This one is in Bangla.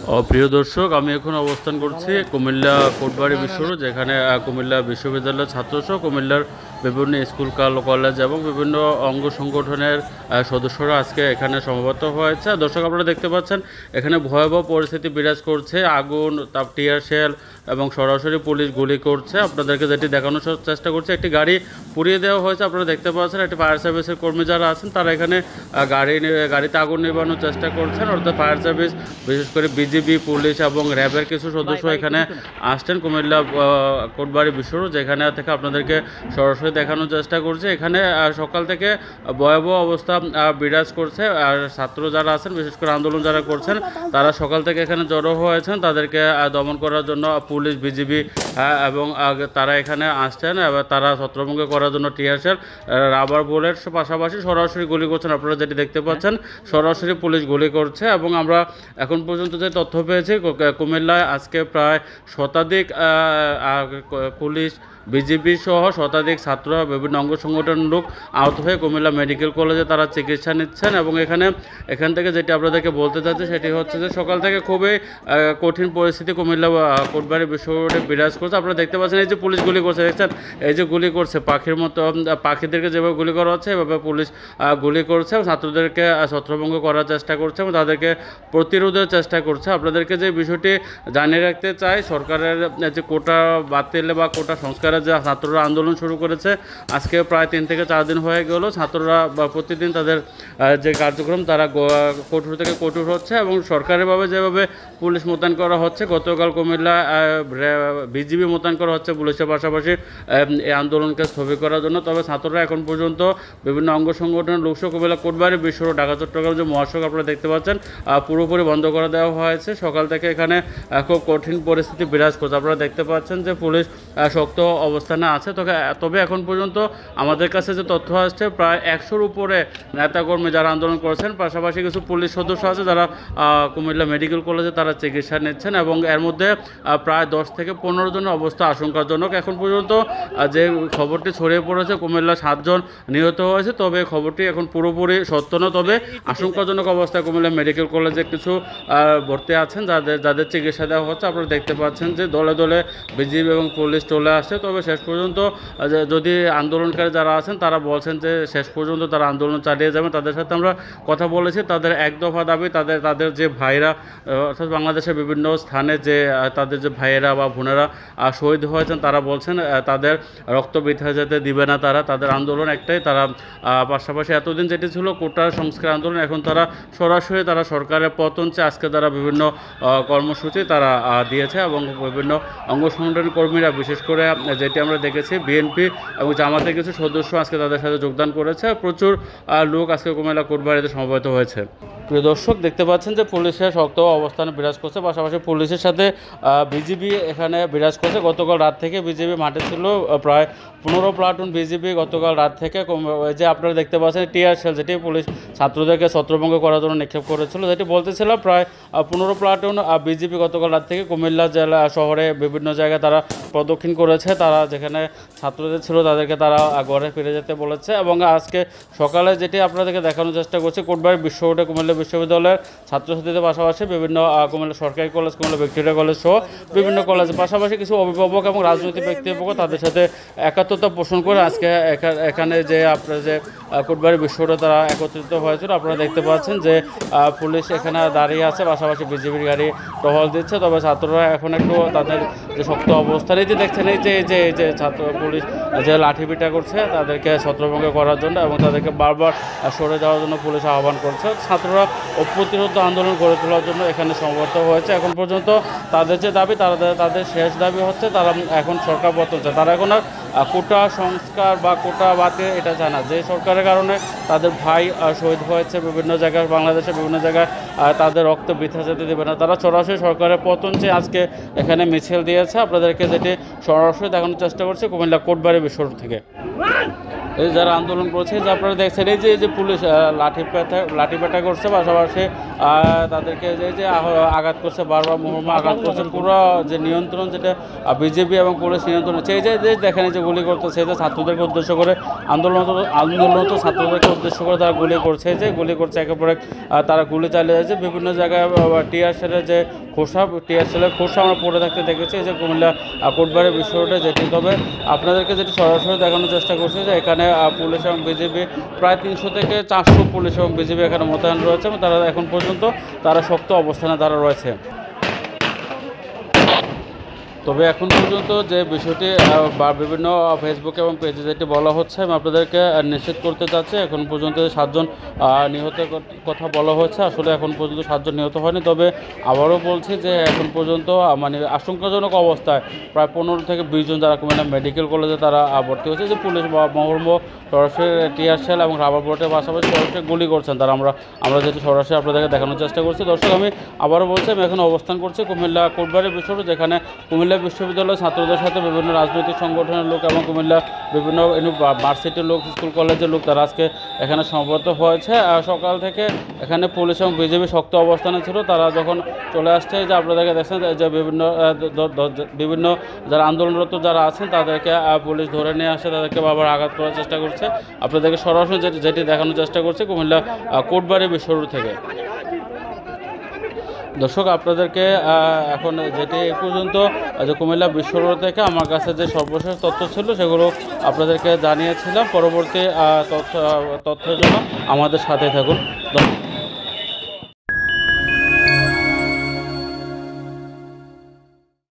প্রিয় দর্শক, আমি এখন অবস্থান করছি কুমিল্লা কোটবাড়ি বিশ্ব রোড, যেখানে কুমিল্লা বিশ্ববিদ্যালয়ের ছাত্রসহ কুমিল্লার বিভিন্ন স্কুল কলেজ এবং বিভিন্ন অঙ্গ সংগঠনের সদস্যরা আজকে এখানে সমবেত হয়েছে। দর্শক, আপনারা দেখতে পাচ্ছেন এখানে ভয়াবহ পরিস্থিতি বিরাজ করছে। আগুন, টিয়ার শেল এবং সরাসরি পুলিশ গুলি করছে। আপনাদেরকে যেটি দেখানোর চেষ্টা করছে, একটি গাড়ি পুড়িয়ে দেওয়া হয়েছে। আপনারা দেখতে পাচ্ছেন একটি ফায়ার সার্ভিসের কর্মী যারা আছেন তারা এখানে গাড়িতে আগুন নিবানোর চেষ্টা করছেন। অর্থাৎ ফায়ার সার্ভিস, বিশেষ করে বিজিবি, পুলিশ এবং র্যাবের কিছু সদস্য এখানে আসছেন কুমিল্লা কোটবাড়ি বিশ্ব রোড, যেখানে থেকে আপনাদেরকে সরাসরি দেখানোর চেষ্টা করছে। এখানে সকাল থেকে ভয়াবহ অবস্থা বিরাজ করছে। আর ছাত্র যারা আছেন, বিশেষ করে আন্দোলন যারা করছেন, তারা সকাল থেকে এখানে জড়ো হয়েছেন। তাদেরকে দমন করার জন্য পুলিশ, বিজিবি এবং তারা এখানে আসছেন এবং তারা ছত্রভঙ্গ করার জন্য টিয়ার শেল, রাবার বুলেট পাশাপাশি সরাসরি গুলি করছেন। আপনারা যেটি দেখতে পাচ্ছেন, সরাসরি পুলিশ গুলি করছে। এবং আমরা এখন পর্যন্ত যে তথ্য পেয়েছি, কুমিল্লায় আজকে প্রায় শতাধিক পুলিশ, বিজিবি সহ শতাধিক ছাত্র, বিভিন্ন অঙ্গ সংগঠনের লোক আহত হয়ে কুমিল্লা মেডিকেল কলেজে তারা চিকিৎসা নিচ্ছেন। এবং এখান থেকে যেটি আপনাদেরকে বলতে চাচ্ছি সেটি হচ্ছে যে সকাল থেকে খুবই কঠিন পরিস্থিতি কুমিল্লা কোটবাড়ি বিশ্ব রোডে বিরাজ করছে। আপনারা দেখতে পাচ্ছেন এই যে পুলিশ গুলি করছে, দেখছেন এই যে গুলি করছে, পাখির মতো পাখিদেরকে যেভাবে গুলি করা হচ্ছে এভাবে পুলিশ গুলি করছে, ছাত্রদেরকে ছত্রভঙ্গ করার চেষ্টা করছে এবং তাদেরকে প্রতিরোধের চেষ্টা করছে। আপনাদেরকে যে বিষয়টি জানিয়ে রাখতে চাই, সরকারের যে কোটা বাতিল বা কোটা সংস্কারের যে ছাত্ররা আন্দোলন শুরু করেছে, আজকে প্রায় 3 থেকে 4 দিন হয়ে গেল। ছাত্ররা প্রতিদিন তাদের যে কার্যক্রম তারা কঠোর থেকে কঠোর হচ্ছে এবং সরকারিভাবে যেভাবে পুলিশ মোতায়েন করা হচ্ছে, গতকাল কুমিল্লা বিজিবি মোতায়েন করা হচ্ছে পুলিশের পাশাপাশি এই আন্দোলনকে স্থবির করার জন্য। তবে ছাত্ররা এখন পর্যন্ত বিভিন্ন অঙ্গ সংগঠনের লোকসহ কুমিল্লা কোটবাড়ি বিশ্ব রোড, ঢাকা চট্টগ্রাম যে মহাসড়ক আপনারা দেখতে পাচ্ছেন, পুরোপুরি বন্ধ করে দেওয়া হয়েছে। সকাল থেকে এখানে খুব কঠিন পরিস্থিতি বিরাজ করছে। আপনারা দেখতে পাচ্ছেন যে পুলিশ শক্ত অবস্থানে আছে। তবে এখন পর্যন্ত আমাদের কাছে যে তথ্য আসছে, প্রায় 100-র উপরে নেতাকর্মী যারা আন্দোলন করেছেন, পাশাপাশি কিছু পুলিশ সদস্য আছে যারা কুমিল্লা মেডিকেল কলেজে তারা চিকিৎসা নিচ্ছেন। এবং এর মধ্যে প্রায় 10 থেকে 15 জনের অবস্থা আশঙ্কাজনক। এখন পর্যন্ত যে খবরটি ছড়িয়ে পড়েছে, কুমিল্লা 7 জন নিহত হয়েছে। তবে খবরটি এখন পুরোপুরি সত্য না। তবে আশঙ্কাজনক অবস্থায় কুমিল্লা মেডিকেল কলেজে কিছু ভর্তি আছেন যাদের চিকিৎসা দেওয়া হচ্ছে। আপনারা দেখতে পাচ্ছেন যে দলে দলে বিজিবি এবং পুলিশ চলে আসছে। তবে শেষ পর্যন্ত যদি আন্দোলনকারী যারা আছেন তারা বলছেন যে শেষ পর্যন্ত তারা আন্দোলন চালিয়ে যাবেন। তাদের সাথে আমরা কথা বলেছি। তাদের এক দফা দাবি, তাদের যে ভাইরা, অর্থাৎ বাংলাদেশের বিভিন্ন স্থানে যে তাদের যে ভাইয়েরা বা বোনেরা শহীদ হয়েছেন, তারা বলছেন তাদের রক্ত বৃথা যেতে দিবে না তারা। তাদের আন্দোলন একটাই, তারা পাশাপাশি এতদিন যেটি ছিল কোটা সংস্কার আন্দোলন, এখন তারা সরাসরি সরকারের পতন চেয়ে আজকে তারা বিভিন্ন কর্মসূচি তারা দিয়েছে। এবং বিভিন্ন অঙ্গ সংগঠনের কর্মীরা, বিশেষ করে যেটি আমরা দেখেছি বিএনপি এবং জামাতের কিছু সদস্য আজকে তাদের সাথে যোগদান করেছে। প্রচুর লোক আজকে কুমিল্লা কোটবাড়িতে সমবেত হয়েছে। প্রিয় দর্শক, দেখতে পাচ্ছেন যে পুলিশের শক্ত অবস্থানে বিরাজ করছে, পাশাপাশি পুলিশের সাথে বিজিবি এখানে বিরাজ করছে। গতকাল রাত থেকে বিজিবি মাঠে ছিল, প্রায় 15 প্লাটুন বিজিবি গতকাল রাত থেকে। যে আপনারা দেখতে পাচ্ছেন টিয়ার শেল, যেটি পুলিশ ছাত্রদেরকে ছত্রভঙ্গ করার জন্য নিক্ষেপ করেছিল, যেটি বলতেছিলাম, প্রায় 15 প্লাটুন বিজিবি গতকাল রাত থেকে কুমিল্লা জেলা শহরে বিভিন্ন জায়গায় তারা প্রদক্ষিণ করেছে। তারা যেখানে ছাত্রদের ছিল তাদেরকে তারা ঘরে ফিরে যেতে বলেছে। এবং আজকে সকালে যেটি আপনাদেরকে দেখানোর চেষ্টা করছে, কোটবাড়ি বিশ্ব রোডে কুমিল্লা বিশ্ববিদ্যালয়ের ছাত্রছাত্রীদের পাশাপাশি বিভিন্ন কুমিল্লা সরকারি কলেজ, কুমিল্লা ভিক্টোরিয়া কলেজ সহ বিভিন্ন কলেজের পাশাপাশি কিছু অভিভাবক এবং রাজনৈতিক ব্যক্তিত্ব তাদের সাথে একাত্মতা পোষণ করে আজকে এখানে যে আপনার যে কোটবাড়ি বিশ্ব রোডে তারা একত্রিত হয়েছিল। আপনারা দেখতে পাচ্ছেন যে পুলিশ এখানে দাঁড়িয়ে আছে, পাশাপাশি বিজিবির গাড়ি টহল দিচ্ছে। তবে ছাত্ররা এখন একটু তাদের যে শক্ত অবস্থান, এই যে দেখছেন, এই যে ছাত্র পুলিশ যে লাঠিপিটা করছে তাদেরকে ছত্রভঙ্গ করার জন্য এবং তাদেরকে বারবার সরে যাওয়ার জন্য পুলিশ আহ্বান করছে। ছাত্ররা অপ্রতিরোধ আন্দোলন গড়ে তোলার জন্য এখানে সমবেত হয়েছে। এখন পর্যন্ত তাদের যে দাবি, তাদের শেষ দাবি হচ্ছে তারা এখন সরকার পতন চায়। তারা এখন আর কোটা সংস্কার বা কোটা বাতিল এটা চায় না। যে সরকারের কারণে তাদের ভাই শহীদ হয়েছে বিভিন্ন জায়গায়, বাংলাদেশের বিভিন্ন জায়গায়, তাদের রক্ত বৃথা যেতে দেবে না। তারা সরাসরি সরকারের পতন চেয়ে আজকে এখানে মিছিল দিয়েছে। আপনাদেরকে যেটি সরাসরি দেখানোর চেষ্টা করছে কুমিল্লা কোটবাড়ি বিশ্ব রোড থেকে। এই যারা আন্দোলন করছে, যে আপনারা দেখছেন এই যে পুলিশ লাঠি পেটা করছে, পাশাপাশি তাদেরকে যে আঘাত করছে, বারবার মুহুর্মুহু আঘাত করছে। পুরো যে নিয়ন্ত্রণ, যেটা বিজেপি এবং পুলিশ নিয়ন্ত্রণ হচ্ছে, এই যে দেখেন এই যে গুলি করতেছে, যে ছাত্রদেরকে উদ্দেশ্য করে, আন্দোলনরত ছাত্রদেরকে উদ্দেশ্য করে তারা গুলি করছে, যে গুলি করছে একের পর এক। তারা গুলি চালিয়ে যাচ্ছে বিভিন্ন জায়গায়। টিয়ার সেলের খোসা আমরা পড়ে থাকতে দেখেছি এই যে কুমিল্লা কোটবাড়ি বিশ্ব রোডে যেটি। তবে আপনাদেরকে যেটি সরাসরি দেখানোর চেষ্টা করছি যে এখানে পুলিশ এবং বিজেপি প্রায় 300 থেকে 400 পুলিশ এবং বিজেপি এখানে মোতায়েন রয়েছে, এবং তারা এখন পর্যন্ত তারা শক্ত অবস্থানে তারা রয়েছে। তবে এখন পর্যন্ত যে বিষয়টি বা বিভিন্ন ফেসবুক এবং পেজে যেটি বলা হচ্ছে, আমি আপনাদেরকে নিশ্চিত করতে চাচ্ছি, এখন পর্যন্ত 7 জন নিহতের কথা বলা হয়েছে। আসলে এখন পর্যন্ত 7 জন নিহত হয়নি। তবে আবারও বলছি যে এখন পর্যন্ত মানে আশঙ্কাজনক অবস্থায় প্রায় 15 থেকে 20 জন যারা কুমিল্লা মেডিকেল কলেজে তারা ভর্তি হয়েছে, যে পুলিশ বা মুহুর্মুহু সরাসরি টিয়ার সেল এবং রাবার বুলেটের পাশাপাশি সরাসরি গুলি করছেন তারা। আমরা যেটি সরাসরি আপনাদেরকে দেখানোর চেষ্টা করছি। দর্শক, আমি আবারও বলছি, আমি এখন অবস্থান করছি কুমিল্লা কোটবাড়ি বিশ্ব রোড, যেখানে কুমিল্লা বিশ্ববিদ্যালয়ের ছাত্রদের সাথে বিভিন্ন রাজনৈতিক সংগঠনের লোক এবং কুমিল্লা বিভিন্ন ভার্সিটির লোক, স্কুল কলেজের লোক তারা আজকে এখানে সমবেত হয়েছে। সকাল থেকে এখানে পুলিশ এবং বিজেপি শক্ত অবস্থানে ছিল। তারা যখন চলে আসছে, যে আপনাদেরকে দেখছেন যে বিভিন্ন যারা আন্দোলনরত যারা আছেন তাদেরকে পুলিশ ধরে নিয়ে আসে, তাদেরকে আবার আঘাত করার চেষ্টা করছে। আপনাদেরকে সরাসরি যেটি দেখানোর চেষ্টা করছে কুমিল্লা কোটবাড়ি বিশ্ব রোড থেকে। দর্শক, আপনাদেরকে এখন যেটি এ পর্যন্ত যে কুমিল্লা বিশ্ব রোড থেকে আমার কাছে যে সর্বশেষ তথ্য ছিল সেগুলো আপনাদেরকে জানিয়েছিলাম। পরবর্তী তথ্যের জন্য আমাদের সাথে থাকুন।